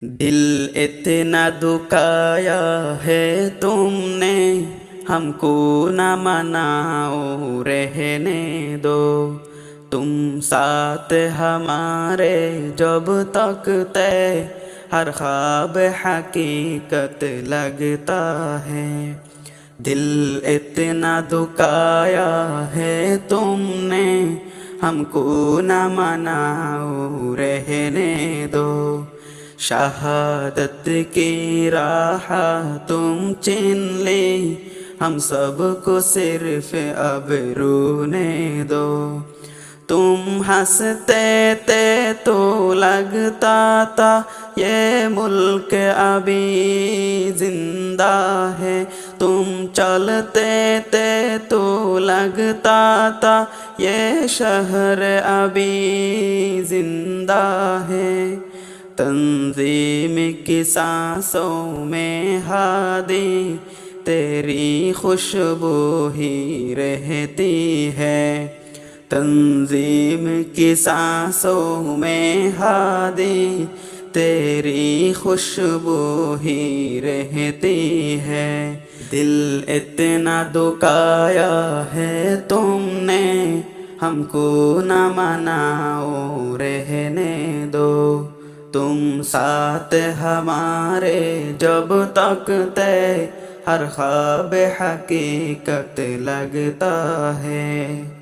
दिल इतना दुखाया है तुमने, हमको न मनाओ रहने दो। तुम साथ हमारे जब तक तय, हर ख्वाब हकीकत लगता है। दिल इतना दुखाया है तुमने, हमको न मनाओ रहने दो। शहादत की राह तुम चिन ले, हम सबको सिर्फ अब रोने दो। तुम हंसते थे तो लगता था ये मुल्क अभी जिंदा है। तुम चलते थे तो लगता था ये शहर अभी जिंदा है। तंजीम की सांसों में हादी तेरी खुशबू ही रहती है। तंजीम की सांसों में हादी तेरी खुशबू ही रहती है। दिल इतना दुखाया है तुमने, हमको न मनाओ रहने दो। तुम साथ हमारे जब तक तय, हर ख्वाब हकीकत लगता है।